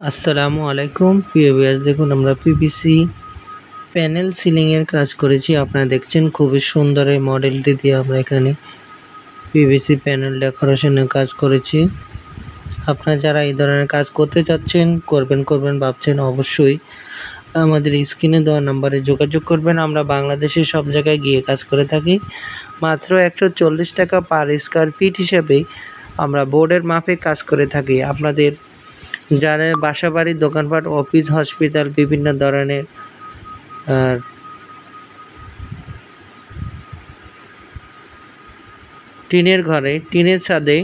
আসসালামু আলাইকুম প্রিয় ভিউয়ার্স, দেখুন আমরা পিভিসি প্যানেল সিলিং এর কাজ করেছি। আপনারা দেখছেন খুবই সুন্দর এই মডেলটি দিয়ে আমরা এখানে পিভিসি প্যানেল ডেকোরেশনের কাজ করেছি। আপনারা যারা এই ধরনের কাজ করতে চাচ্ছেন, করবেন ভাবছেন, অবশ্যই আমাদের স্ক্রিনে দেওয়া নাম্বারে যোগাযোগ করবেন। আমরা বাংলাদেশের সব জায়গায় গিয়ে কাজ করে থাকি। মাত্র 140 টাকা পার স্কয়ার ফিট হিসেবে আমরা বোর্ডের মাপে কাজ করে থাকি। আপনাদের যারা বাসাবাড়ি, দোকানপাট, অফিস, হসপিটাল, বিভিন্ন ধরনের টিনের ঘরে, টিনের ছাদে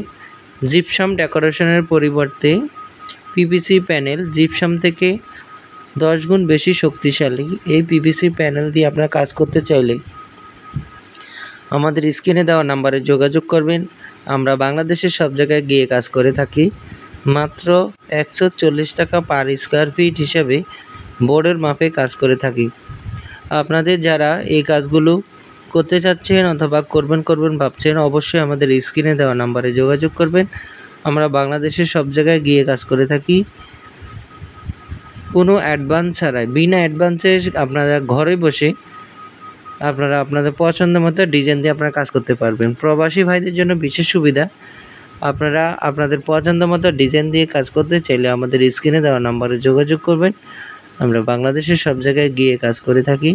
জিপসাম ডেকোরেশনের পরিবর্তে পিভিসি প্যানেল জিপসাম থেকে 10 গুণ বেশি শক্তিশালী এই পিভিসি প্যানেল দিয়ে আপনারা কাজ করতে চাইলে আমাদের স্ক্রিনে দেওয়া নাম্বারে যোগাযোগ করবেন। আমরা বাংলাদেশের সব জায়গায় গিয়ে কাজ করে থাকি। মাত্র 140 টাকা পার স্কয়ার ফিট হিসাবে বোর্ডের মাপে কাজ করে থাকি। আপনাদের যারা এই কাজগুলো করতে চাচ্ছেন অথবা করবেন ভাবছেন, অবশ্যই আমাদের স্ক্রিনে দেওয়া নাম্বারে যোগাযোগ করবেন। আমরা বাংলাদেশের সব জায়গায় গিয়ে কাজ করে থাকি কোনো অ্যাডভান্স ছাড়াই। বিনা অ্যাডভান্সে আপনারা ঘরে বসে আপনারা আপনাদের পছন্দ মতো ডিজাইন দিয়ে আপনারা কাজ করতে পারবেন। প্রবাসী ভাইদের জন্য বিশেষ সুবিধা, আপনারা আপনাদের পছন্দ মতো ডিজাইন দিয়ে কাজ করতে চাইলে আমাদের স্ক্রিনে দেওয়া নাম্বারে যোগাযোগ করবেন। আমরা বাংলাদেশের সব জায়গায় গিয়ে কাজ করে থাকি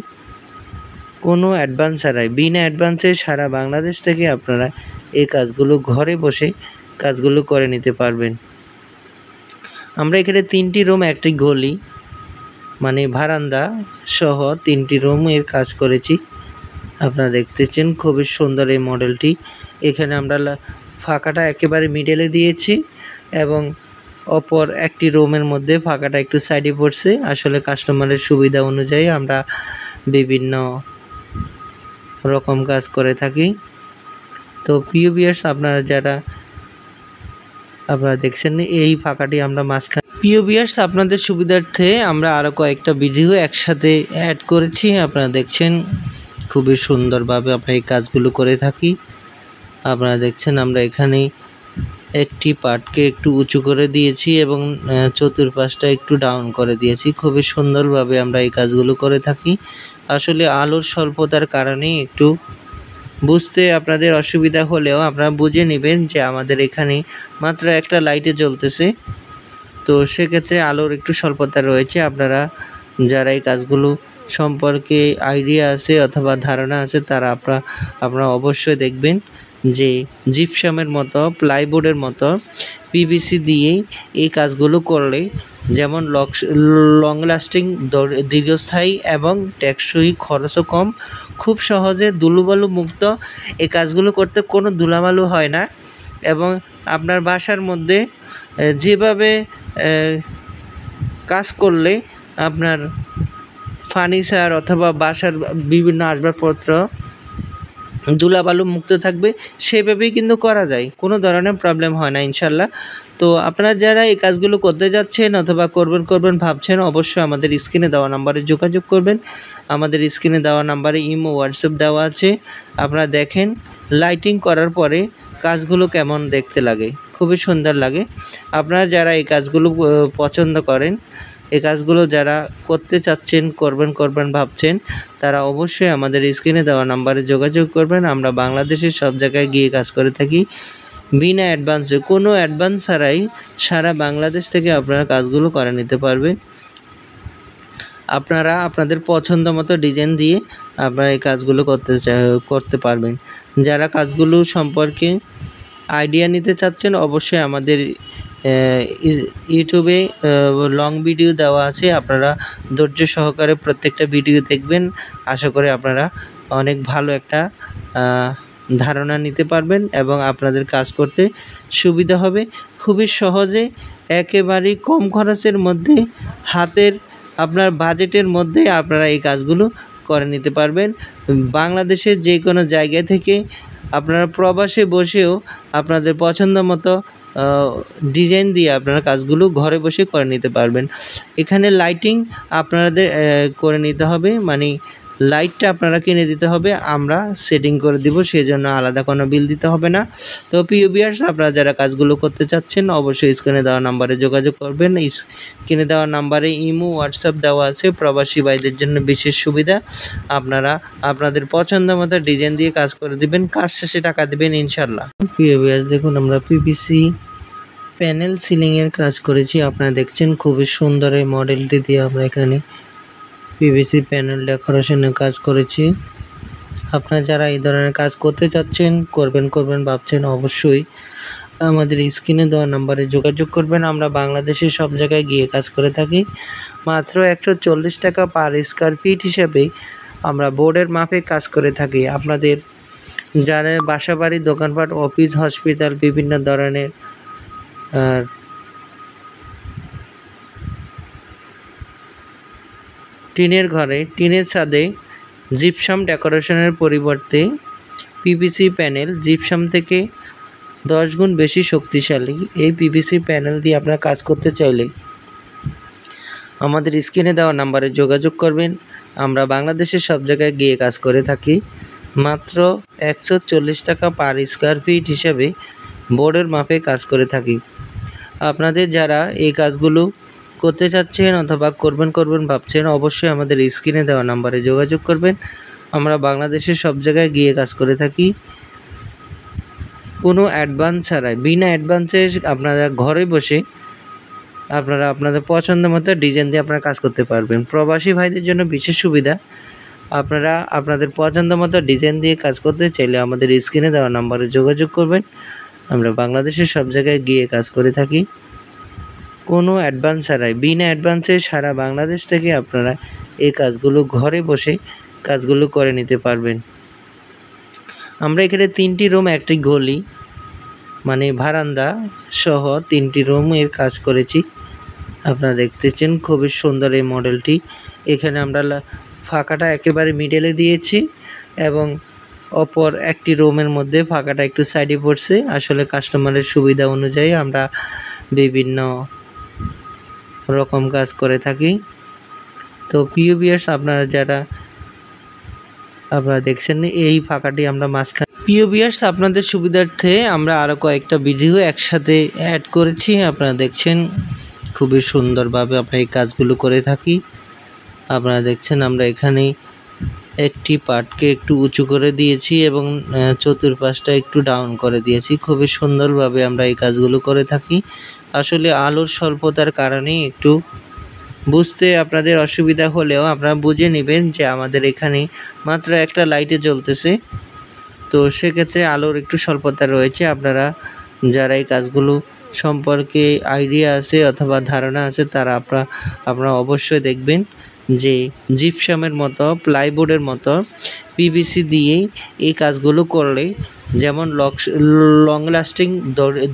কোনো অ্যাডভান্স ছাড়াই। বিনা অ্যাডভান্সে সারা বাংলাদেশ থেকে আপনারা এই কাজগুলো ঘরে বসে কাজগুলো করে নিতে পারবেন। আমরা এখানে 3টি রুম, একটি গলি মানে বারান্দা সহ 3টি রুমের কাজ করেছি। আপনারা দেখতেছেন খুবই সুন্দর এই মডেলটি। এখানে আমরা ফাঁকাটা একেবারে মিডলে দিয়েছি এবং অপর একটি রুমের মধ্যে ফাঁকাটা একটু সাইডে পড়ছে। আসলে কাস্টমারের সুবিধা অনুযায়ী আমরা বিভিন্ন রকম কাজ করে থাকি। তো প্রিয় ভিউয়ার্স, আপনারা যারা আপনারা দেখছেন এই ফাঁকাটি আমরা মাঝখানে। প্রিয় ভিউয়ার্স, আপনাদের সুবিধার্থে আমরা আরও কয়েকটা ভিডিও একসাথে অ্যাড করেছি। আপনারা দেখছেন খুবই সুন্দরভাবে আমরা এই কাজগুলো করে থাকি। আপনারা দেখছেন আমরা এখানে একটি পার্টকে একটু উঁচু করে দিয়েছি এবং চতুর্পাশটা একটু ডাউন করে দিয়েছি। খুবই সুন্দরভাবে আমরা এই কাজগুলো করে থাকি। আসলে আলোর স্বল্পতার কারণে একটু বুঝতে আপনাদের অসুবিধা হলেও আপনারা বুঝে নেবেন যে আমাদের এখানে মাত্র একটা লাইটে জ্বলতেছে, তো সেক্ষেত্রে আলোর একটু স্বল্পতা রয়েছে। আপনারা যারা এই কাজগুলো সম্পর্কে আইডিয়া আছে অথবা ধারণা আছে তারা আপনারা অবশ্যই দেখবেন যে জিপসামের মতো, প্লাইবোর্ডের মতো পিভিসি দিয়েই এই কাজগুলো করলে যেমন লং লাস্টিং, দীর্ঘস্থায়ী এবং টেকসই, খরচও কম, খুব সহজে ধুলোবালু মুক্ত এই কাজগুলো করতে কোনো ধুলাবালু হয় না। এবং আপনার বাসার মধ্যে যেভাবে কাজ করলে আপনার ফার্নিচার অথবা বাসার বিভিন্ন আসবাবপত্র ধুলাবালু মুক্ত থাকবে, সেভাবেই কিন্তু করা যায়, কোনো ধরনের প্রবলেম হয় না ইনশাল্লাহ। তো আপনারা যারা এই কাজগুলো করতে যাচ্ছেন অথবা করবেন ভাবছেন, অবশ্যই আমাদের স্ক্রিনে দেওয়া নাম্বারে যোগাযোগ করবেন। আমাদের স্ক্রিনে দেওয়া নাম্বারে ইমো, হোয়াটসঅ্যাপ দেওয়া আছে। আপনারা দেখেন লাইটিং করার পরে কাজগুলো কেমন দেখতে লাগে, খুবই সুন্দর লাগে। আপনারা যারা এই কাজগুলো পছন্দ করেন, এই কাজগুলো যারা করতে চাচ্ছেন, করবেন ভাবছেন, তারা অবশ্যই আমাদের স্ক্রিনে দেওয়া নাম্বারে যোগাযোগ করবেন। আমরা বাংলাদেশের সব জায়গায় গিয়ে কাজ করে থাকি বিনা অ্যাডভান্সে, কোনো অ্যাডভান্স ছাড়াই সারা বাংলাদেশ থেকে আপনারা কাজগুলো করে নিতে পারবেন। আপনারা আপনাদের পছন্দ মতো ডিজাইন দিয়ে আপনারা এই কাজগুলো করতে পারবেন। যারা কাজগুলো সম্পর্কে আইডিয়া নিতে চাচ্ছেন, অবশ্যই আমাদের ইউটিউবে লং ভিডিও দেওয়া আছে। আপনারা ধৈর্য সহকারে প্রত্যেকটা ভিডিও দেখবেন। আশা করি আপনারা অনেক ভালো একটা ধারণা নিতে পারবেন এবং আপনাদের কাজ করতে সুবিধা হবে। খুবই সহজে, একেবারেই কম খরচের মধ্যে, হাতের আপনার বাজেটের মধ্যে আপনারা এই কাজগুলো করে নিতে পারবেন। বাংলাদেশের যে কোনো জায়গা থেকে আপনারা প্রবাসে বসেও আপনাদের পছন্দ মতো ডিজাইন দিয়ে আপনারা কাজগুলো ঘরে বসে করে নিতে পারবেন। এখানে লাইটিং আপনাদের করে নিতে হবে, মানে লাইটটা আপনারা কিনে দিতে হবে, আমরা সেটিং করে দিব, সেজন্য আলাদা কোনো বিল দিতে হবে না। তো প্রিয় ভিউয়ার্স, আপনারা যারা কাজগুলো করতে চাচ্ছেন অবশ্যই স্ক্রিনে দেওয়া নাম্বারে যোগাযোগ করবেন। স্ক্রিনে দেওয়া নাম্বারে ইমো, হোয়াটসঅ্যাপ দেওয়া আছে। প্রবাসী ভাইদের জন্য বিশেষ সুবিধা, আপনারা আপনাদের পছন্দ মতো ডিজাইন দিয়ে কাজ করে দিবেন, কাজ শেষে টাকা দিবেন ইনশাল্লাহ। প্রিয় ভিউয়ার্স, দেখুন আমরা পিভিসি প্যানেল সিলিংয়ের কাজ করেছি। আপনারা দেখছেন খুবই সুন্দর এই মডেলটি দিয়ে আমরা এখানে পিভিসি প্যানেল ডেকোরেশনের কাজ করেছি। আপনারা যারা এই ধরনের কাজ করতে চাচ্ছেন, করবেন ভাবছেন, অবশ্যই আমাদের স্ক্রিনে দেওয়া নাম্বারে যোগাযোগ করবেন। আমরা বাংলাদেশের সব জায়গায় গিয়ে কাজ করে থাকি। মাত্র 140 টাকা পার স্কয়ার ফিট হিসেবে আমরা বোর্ডের মাপে কাজ করে থাকি। আপনাদের যারা বাসাবাড়ি, দোকানপাট, অফিস, হসপিটাল, বিভিন্ন ধরনের টিনের ঘরে, টিনের ছাদে জিপসাম ডেকোরেশনের পরিবর্তে পিভিসি প্যানেল জিপসাম থেকে 10 গুণ বেশি শক্তিশালী এই পিভিসি প্যানেল দিয়ে আপনারা কাজ করতে চাইলে আমাদের স্ক্রিনে দেওয়া নাম্বারে যোগাযোগ করবেন। আমরা বাংলাদেশের সব জায়গায় গিয়ে কাজ করে থাকি। মাত্র 140 টাকা পার স্কয়ার ফিট হিসাবে বোর্ডের মাপে কাজ করে থাকি। আপনাদের যারা এই কাজগুলো করতে চাচ্ছেন অথবা করবেন ভাবছেন, অবশ্যই আমাদের স্ক্রিনে দেওয়া নাম্বারে যোগাযোগ করবেন। আমরা বাংলাদেশের সব জায়গায় গিয়ে কাজ করে থাকি কোনো অ্যাডভান্স ছাড়াই। বিনা অ্যাডভান্সে আপনারা ঘরে বসে আপনারা আপনাদের পছন্দ মতো ডিজাইন দিয়ে আপনারা কাজ করতে পারবেন। প্রবাসী ভাইদের জন্য বিশেষ সুবিধা, আপনারা আপনাদের পছন্দ মতো ডিজাইন দিয়ে কাজ করতে চাইলে আমাদের স্ক্রিনে দেওয়া নাম্বারে যোগাযোগ করবেন। আমরা বাংলাদেশের সব জায়গায় গিয়ে কাজ করে থাকি কোনো অ্যাডভান্স ছাড়াই। বিনা অ্যাডভান্সে সারা বাংলাদেশ থেকে আপনারা এই কাজগুলো ঘরে বসে কাজগুলো করে নিতে পারবেন। আমরা এখানে 3টি রুম, একটি গলি মানে বারান্দা সহ 3টি রুমের কাজ করেছি। আপনারা দেখতেছেন খুবই সুন্দর এই মডেলটি। এখানে আমরা ফাঁকাটা একেবারে মিডলে দিয়েছি এবং অপর একটি রুমের মধ্যে ফাঁকাটা একটু সাইডে পড়ছে। আসলে কাস্টমারের সুবিধা অনুযায়ী আমরা বিভিন্ন রকম কাজ করে থাকি। তো প্রিয় ভিউয়ার্স, আপনারা যারা দেখছেন এই ফাঁকাটি আমরা মাঝখানে। প্রিয় ভিউয়ার্স, আপনাদের সুবিধার্থে আমরা আরও কয়েকটা ভিডিও একসাথে অ্যাড করেছি। আপনারা দেখছেন খুবই সুন্দরভাবে আমরা এই কাজগুলো করে থাকি। আপনারা দেখছেন আমরা এখানে একটি পার্টকে একটু উঁচু করে দিয়েছি এবং চতুর্পাশটা একটু ডাউন করে দিয়েছি। খুবই সুন্দরভাবে আমরা এই কাজগুলো করে থাকি। আসলে আলোর স্বল্পতার কারণে একটু বুঝতে আপনাদের অসুবিধা হলেও আপনারা বুঝে নেবেন যে আমাদের এখানে মাত্র একটা লাইটে জ্বলতেছে, তো সেক্ষেত্রে আলোর একটু স্বল্পতা রয়েছে। আপনারা যারা এই কাজগুলো সম্পর্কে আইডিয়া আছে অথবা ধারণা আছে তারা আপনারা অবশ্যই দেখবেন যে জিপসামের মতো, প্লাইবোর্ডের মতো পিভিসি দিয়েই এই কাজগুলো করলে যেমন লং লাস্টিং,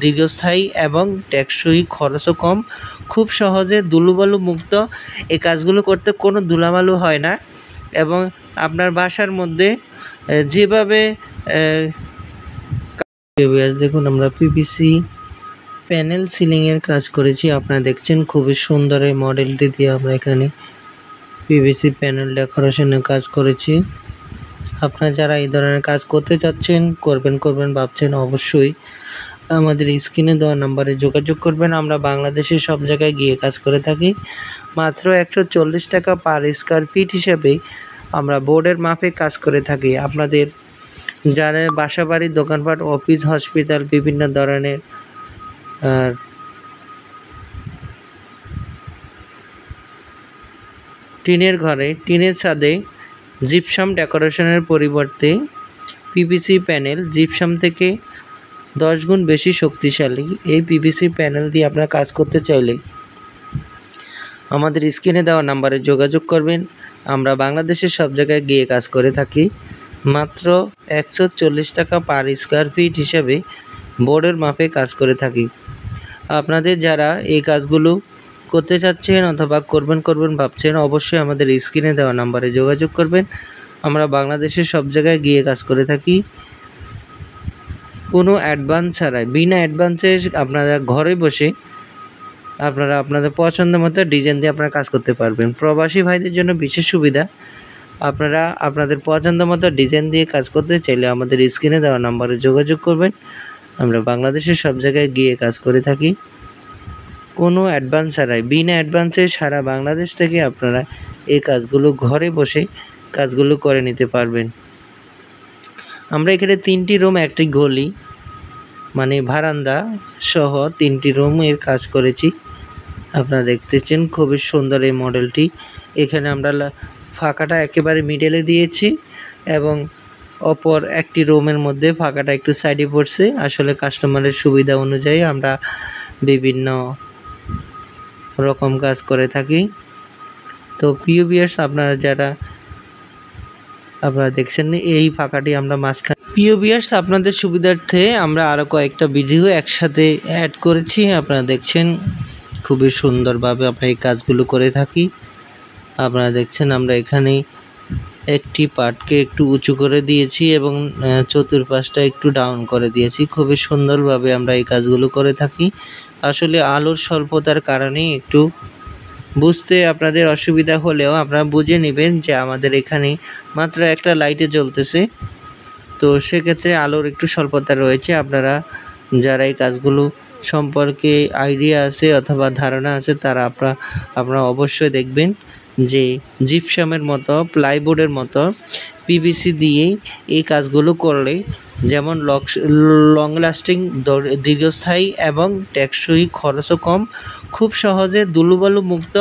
দীর্ঘস্থায়ী এবং টেকসই, খরচও কম, খুব সহজে ধুলোবালু মুক্ত এই কাজগুলো করতে কোনো ধুলাবালু হয় না এবং আপনার বাসার মধ্যে যেভাবে দেখুন আমরা পিভিসি প্যানেল সিলিংয়ের কাজ করেছি। আপনারা দেখছেন খুবই সুন্দর এই মডেলটি দিয়ে আমরা এখানে পিভিসি প্যানেল ডেকোরেশনের কাজ করেছি। আপনারা যারা এই ধরনের কাজ করতে চাচ্ছেন, করবেন ভাবছেন, অবশ্যই আমাদের স্ক্রিনে দেওয়া নাম্বারে যোগাযোগ করবেন। আমরা বাংলাদেশের সব জায়গায় গিয়ে কাজ করে থাকি। মাত্র 140 টাকা পার স্কয়ার ফিট হিসেবে আমরা বোর্ডের মাপে কাজ করে থাকি। আপনাদের যারা বাসাবাড়ি, দোকানপাট, অফিস, হসপিটাল, বিভিন্ন ধরনের টিনের ঘরে, টিনের ছাদে জিপসাম ডেকোরেশনের পরিবর্তে পিভিসি প্যানেল জিপসাম থেকে 10 গুণ বেশি শক্তিশালী এই পিভিসি প্যানেল দিয়ে আপনারা কাজ করতে চাইলে আমাদের স্ক্রিনে দেওয়া নাম্বারে যোগাযোগ করবেন। আমরা বাংলাদেশের সব জায়গায় গিয়ে কাজ করে থাকি। মাত্র 140 টাকা পার স্কয়ার ফিট হিসাবে বোর্ডের মাপে কাজ করে থাকি। আপনাদের যারা এই কাজগুলো করতে চাচ্ছেন অথবা করবেন ভাবছেন, অবশ্যই আমাদের স্ক্রিনে দেওয়া নাম্বারে যোগাযোগ করবেন। আমরা বাংলাদেশের সব জায়গায় গিয়ে কাজ করে থাকি কোনো অ্যাডভান্স ছাড়াই। বিনা অ্যাডভান্সে আপনারা ঘরে বসে আপনারা আপনাদের পছন্দ মতো ডিজাইন দিয়ে আপনারা কাজ করতে পারবেন। প্রবাসী ভাইদের জন্য বিশেষ সুবিধা, আপনারা আপনাদের পছন্দ মতো ডিজাইন দিয়ে কাজ করতে চাইলে আমাদের স্ক্রিনে দেওয়া নম্বরে যোগাযোগ করবেন। আমরা বাংলাদেশের সব জায়গায় গিয়ে কাজ করে থাকি কোনো অ্যাডভান্স ছাড়াই। বিনা অ্যাডভান্সে সারা বাংলাদেশ থেকে আপনারা এই কাজগুলো ঘরে বসে কাজগুলো করে নিতে পারবেন। আমরা এখানে 3টি রুম, একটি গলি মানে বারান্দা সহ 3টি রুমের কাজ করেছি। আপনারা দেখতেছেন খুবই সুন্দর এই মডেলটি। এখানে আমরা ফাঁকাটা একেবারে মিডলে দিয়েছি এবং অপর একটি রুমের মধ্যে ফাঁকাটা একটু সাইডে পড়ছে। আসলে কাস্টমারের সুবিধা অনুযায়ী আমরা বিভিন্ন রকম কাজ করে থাকি। তো প্রিয় ভিউয়ার্স, আপনারা দেখছেন এই ফাঁকাটি আমরা মাঝখানে। প্রিয় ভিউয়ার্স, আপনাদের সুবিধার্থে আমরা আরও কয়েকটা ভিডিও একসাথে অ্যাড করেছি। আপনারা দেখছেন খুবই সুন্দরভাবে আমরা এই কাজগুলো করে থাকি। আপনারা দেখছেন আমরা এখানে একটি পার্টকে একটু উঁচু করে দিয়েছি এবং চতুর্পাশটা একটু ডাউন করে দিয়েছি। খুবই সুন্দরভাবে আমরা এই কাজগুলো করে থাকি। আসলে আলোর স্বল্পতার কারণে একটু বুঝতে আপনাদের অসুবিধা হলেও আপনারা বুঝে নেবেন যে আমাদের এখানে মাত্র একটা লাইটে জ্বলতেছে, তো সেক্ষেত্রে আলোর একটু স্বল্পতা রয়েছে। আপনারা যারা এই কাজগুলো সম্পর্কে আইডিয়া আছে অথবা ধারণা আছে তারা আপনারা অবশ্যই দেখবেন যে জিপসামের মতো, প্লাইবোর্ডের মতো পিভিসি দিয়েই এই কাজগুলো করলে যেমন লং লাস্টিং, দীর্ঘস্থায়ী এবং টেকসই, খরচও কম, খুব সহজে ধুলোবালু মুক্ত